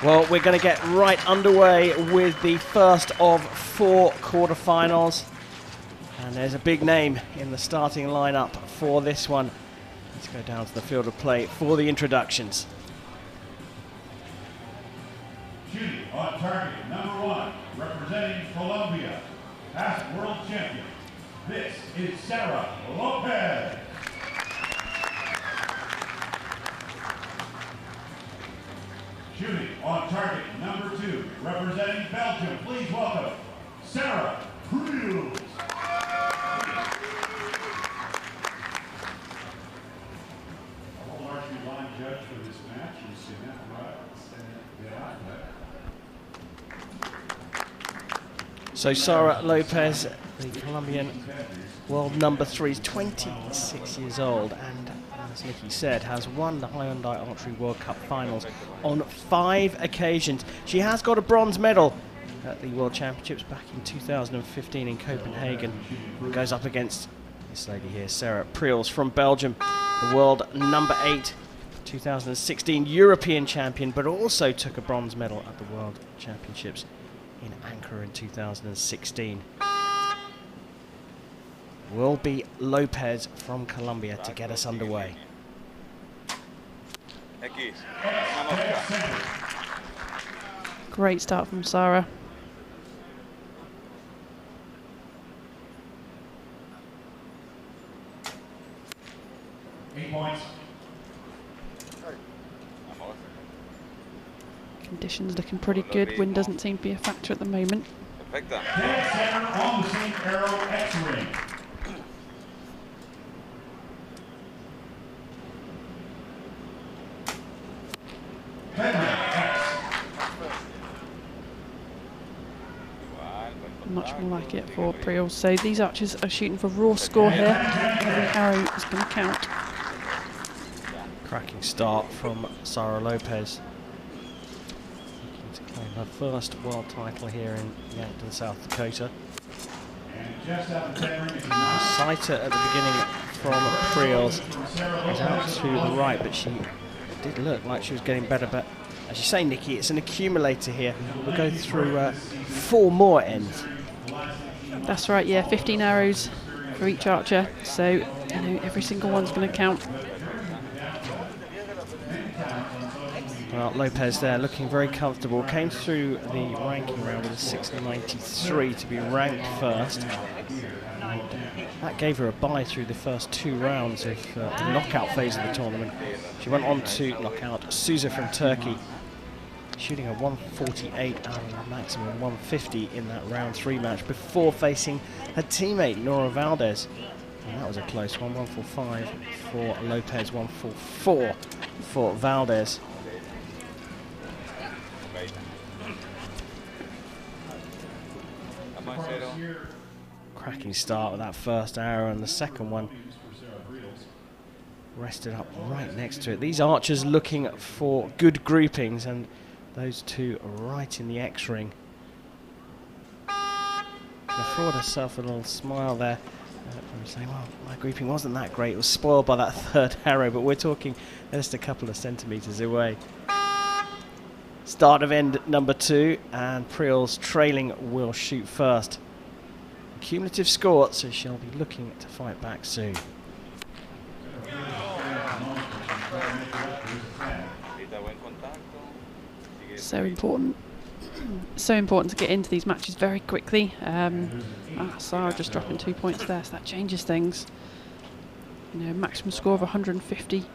Well, we're going to get right underway with the first of 4 quarterfinals. And there's a big name in the starting lineup for this one. Let's go down to the field of play for the introductions. Shooting on target, number 1, representing Colombia, past world champion. This is Sara Lopez. Shooting on target, number 2, representing Belgium. Please welcome Sarah Prieels. World Archery line judge for this match is So Sara Lopez, the Colombian world number 3, is 26 years old and, as Nikki said, has won the Hyundai Archery World Cup finals on 5 occasions. She has got a bronze medal at the World Championships back in 2015 in Copenhagen. Goes up against this lady here, Sarah Prieels from Belgium, the world number 8, 2016 European champion, but also took a bronze medal at the World Championships in Ankara in 2016. Will be Lopez from Colombia to get us underway. Great start from Sara. points. Conditions looking pretty good. Wind doesn't seem to be a factor at the moment. Dead center on the same arrow X-ring. Much more like it for Prieels. So these archers are shooting for raw score here. Every arrow is going to count. Cracking start from Sara Lopez. Looking to claim her first world title here in Yankton, South Dakota. Sighter at the beginning from Prieels is out to the right, but she did look like she was getting better. But as you say, Nikki, it's an accumulator here. We'll go through 4 more ends. That's right, yeah, 15 arrows for each archer, so you know every single one's going to count. Well, Lopez there looking very comfortable. Came through the ranking round with a 693 to be ranked first. And that gave her a bye through the first 2 rounds of the knockout phase of the tournament. She went on to knock out Souza from Turkey, shooting a 148 out of a maximum 150 in that round 3 match before facing her teammate Nora Valdez. And that was a close one, 145 for Lopez, 144 for Valdez. Cracking start with that first arrow, and the second one rested up right next to it. These archers looking for good groupings, and those two right in the X-ring. Can afford herself a little smile there. From saying, well, my grouping wasn't that great. It was spoiled by that 3rd arrow, but we're talking just a couple of centimetres away. Start of end number 2, and Prieels trailing will shoot first. Cumulative score, so she'll be looking to fight back soon. So important. So important to get into these matches very quickly. Sara just dropping 2 points there, so that changes things. You know, maximum score of 150.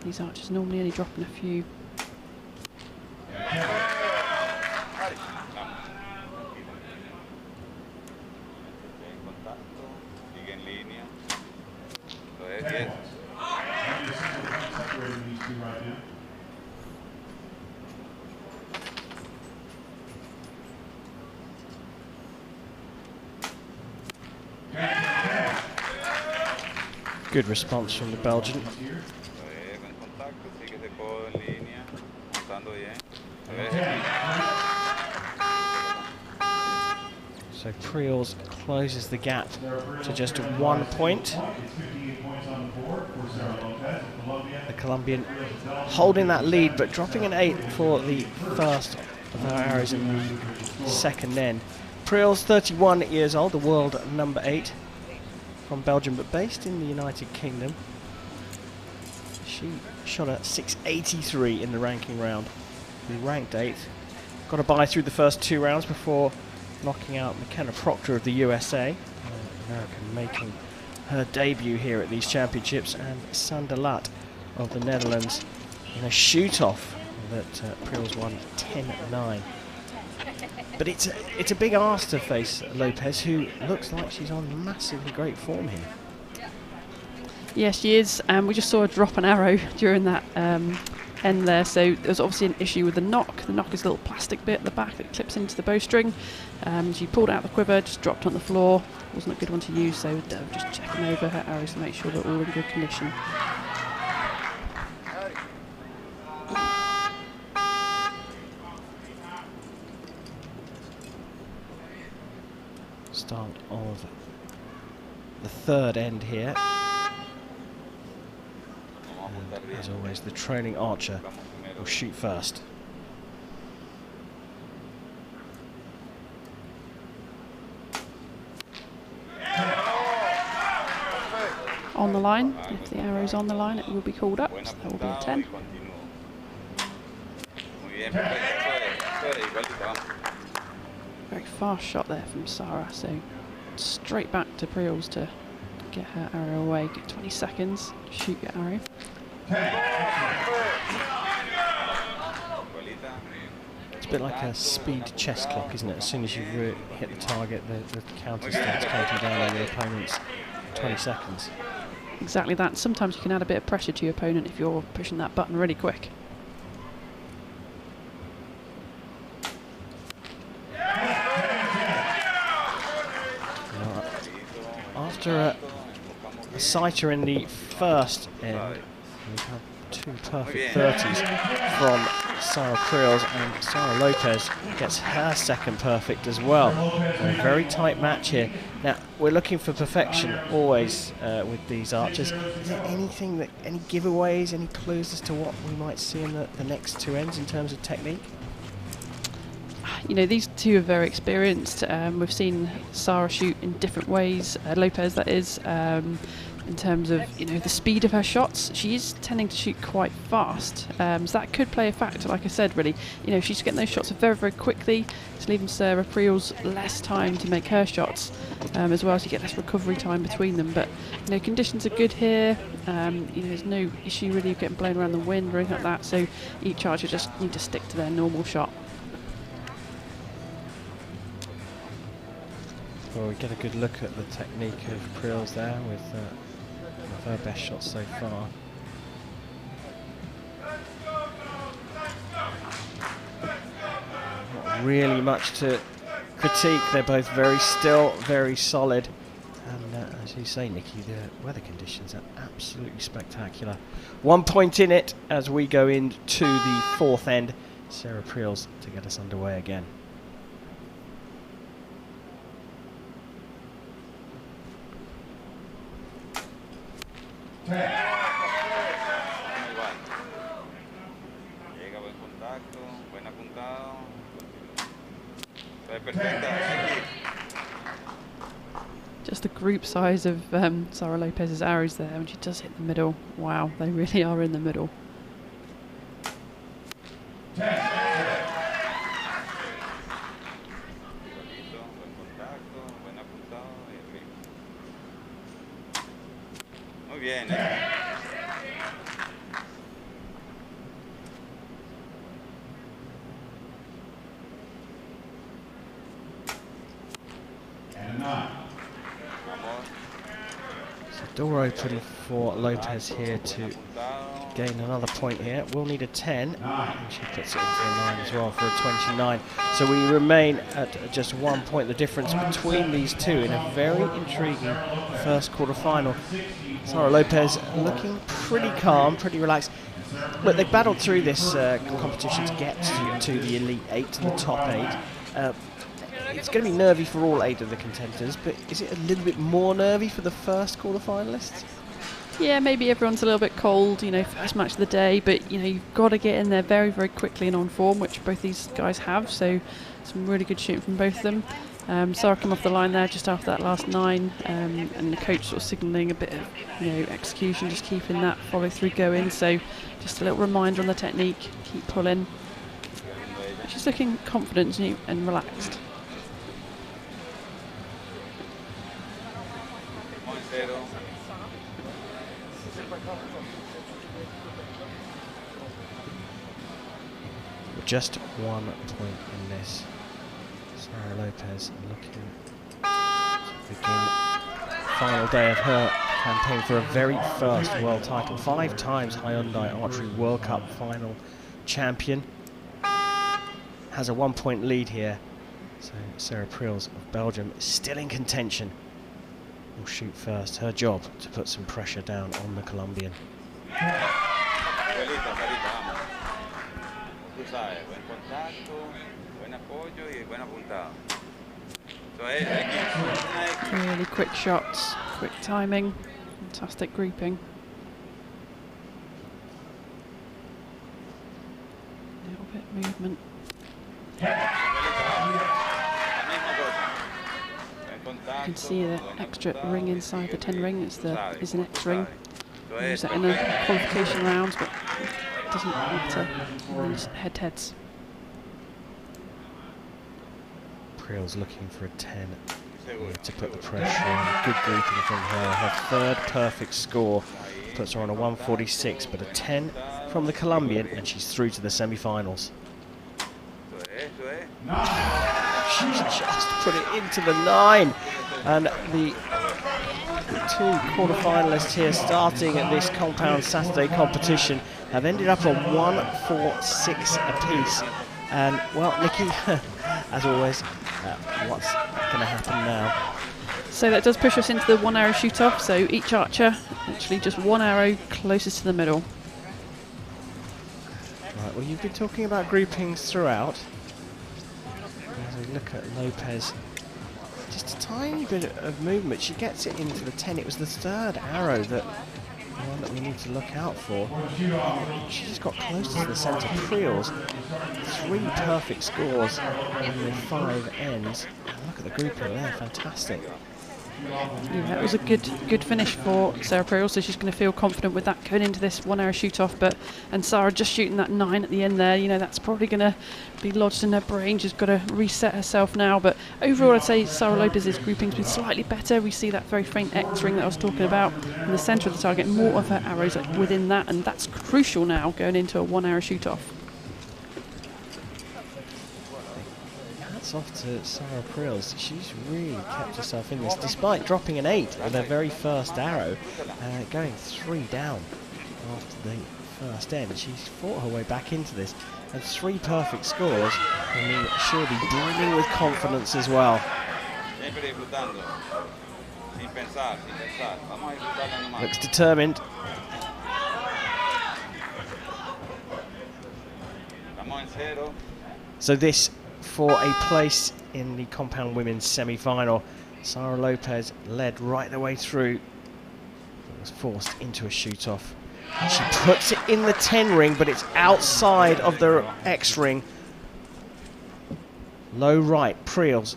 These archers normally only dropping a few. Good response from the Belgian. So Prieels closes the gap to just 1 point. It's 58 points on the board for Sara Lopez of Colombia. The Colombian holding that lead, but dropping an 8 for the first of her arrows in the second end. Prieels, 31 years old, the world number 8 from Belgium, but based in the United Kingdom. She shot a 683 in the ranking round. We ranked 8th. Got a bye through the first 2 rounds before knocking out McKenna Proctor of the USA, American making her debut here at these championships, and Sanderlat of the Netherlands in a shoot-off that Prieels won 10-9. But it's a big ask to face Lopez, who looks like she's on massively great form here. Yes, she is. We just saw her drop an arrow during that end there, so there was obviously an issue with the knock. The knock is a little plastic bit at the back that clips into the bowstring. She pulled out the quiver, just dropped on the floor. Wasn't a good one to use, so just checking over her arrows to make sure they're all in good condition. Start of the third end here. And as always, the trailing archer will shoot first. On the line, if the arrow's on the line, it will be called up, so that will be a 10. Very fast shot there from Sara, so straight back to Prieels to get her arrow away. Get 20 seconds, shoot your arrow. It's a bit like a speed chess clock, isn't it? As soon as you hit the target, the counter starts counting down on your opponent's 20 seconds. Exactly that. Sometimes you can add a bit of pressure to your opponent if you're pushing that button really quick. After a sighter in the first end, we have 2 perfect 30s from Sarah Prieels, and Sara Lopez gets her second perfect as well. A very tight match here. Now, we're looking for perfection always with these archers. Is there anything any giveaways, any clues as to what we might see in the next 2 ends in terms of technique? You know, these two are very experienced. We've seen Sara shoot in different ways, Lopez that is, in terms of, you know, the speed of her shots. She is tending to shoot quite fast, so that could play a factor, like I said, really. You know, she's getting those shots very, very quickly. It's leaving Sarah Prieels less time to make her shots, as well as you get less recovery time between them. But, you know, conditions are good here. You know, there's no issue really of getting blown around the wind or anything like that, so each archer just need to stick to their normal shot. Well, we get a good look at the technique of Prieels there with her best shots so far. Not really much to critique. They're both very still, very solid. And as you say, Nikki, the weather conditions are absolutely spectacular. 1 point in it as we go into the fourth end. Sarah Prieels to get us underway again. Just the group size of Sara Lopez's arrows there when she does hit the middle. Wow, they really are in the middle. Door open for Lopez here to gain another point here. We'll need a 10, and she puts it into a 9 as well for a 29. So we remain at just 1 point, the difference between these two in a very intriguing first quarter-final. Sara Lopez looking pretty calm, pretty relaxed. Look, they've battled through this competition to get to the Elite 8, to the top 8. it's going to be nervy for all 8 of the contenders, but is it a little bit more nervy for the first quarter-finalists? Yeah, maybe everyone's a little bit cold, first match of the day, but you've got to get in there very, very quickly and on form, which both these guys have, so some really good shooting from both of them. Sarah came off the line there just after that last 9, and the coach sort of signalling a bit of execution, just keeping that follow through going, so just a little reminder on the technique, keep pulling. She's looking confident and relaxed. Just 1 point in this. Sara Lopez looking to begin final day of her campaign for a very first world title. 5 times Hyundai Archery World Cup final champion. Has a 1 point lead here. So Sarah Prieels of Belgium is still in contention. Will shoot first. Her job to put some pressure down on the Colombian. Really quick shots, quick timing, fantastic grouping. A little bit of movement. You can see the extra ring inside the 10 ring. Is an X ring. Use that in the qualification rounds, but it doesn't matter in these head-to-heads. Prieels looking for a 10 to put the pressure on. Good grouping from her. Her 3rd perfect score puts her on a 146, but a 10 from the Colombian, and she's through to the semi-finals. She's just put it into the 9, and the 2 quarter-finalists here starting at this compound Saturday competition have ended up on 146 apiece. And well, Nikki, as always, what's going to happen now? So that does push us into the 1 arrow shoot off, so each archer actually just 1 arrow closest to the middle. Right, well, you've been talking about groupings throughout. As we look at Lopez, just a tiny bit of movement. She gets it into the 10. It was the 3rd arrow that one that we need to look out for. She just got close to the centre. Prieels, 3 perfect scores in the 5 ends. And look at the grouping there, fantastic. Yeah, it was a good finish for Sarah Prieels, so she's going to feel confident with that going into this 1 arrow shoot off. And Sarah just shooting that 9 at the end there, that's probably going to be lodged in her brain. She's got to reset herself now. But overall, I'd say Sara Lopez's grouping's been slightly better. We see that very faint X ring that I was talking about in the centre of the target, more of her arrows within that, and that's crucial now going into a 1 arrow shoot off. Off to Sarah Prieels. She's really kept herself in this, despite dropping an 8 with her very first arrow, going 3 down after the first end. She's fought her way back into this, and 3 perfect scores. I mean, she'll be brimming with confidence as well. Looks determined. So this for a place in the compound women's semi-final. Sara Lopez led right the way through, was forced into a shoot-off. She puts it in the 10 ring, but it's outside of the X ring. Low right, Prieels.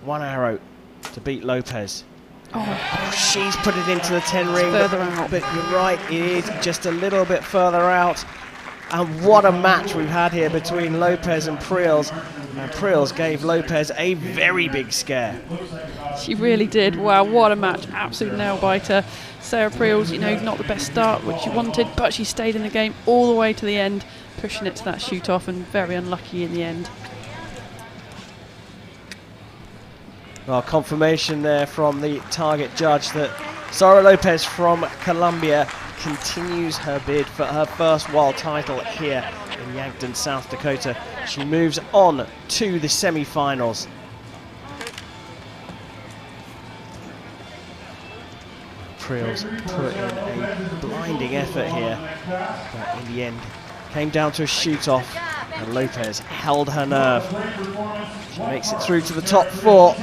1 arrow to beat Lopez. Oh, She's put it into the 10 ring, further out. but you're right, it is just a little bit further out. And what a match we've had here between Lopez and Prieels. And Prieels gave Lopez a very big scare. She really did. Wow, what a match. Absolute nail-biter. Sarah Prieels, not the best start which she wanted, but she stayed in the game all the way to the end, pushing it to that shoot-off, and very unlucky in the end. Well, confirmation there from the target judge that Sara Lopez from Colombia continues her bid for her first world title here in Yankton, South Dakota. She moves on to the semi-finals. Prieels put in a blinding effort here, but in the end came down to a shoot-off. And Lopez held her nerve. She makes it through to the top 4.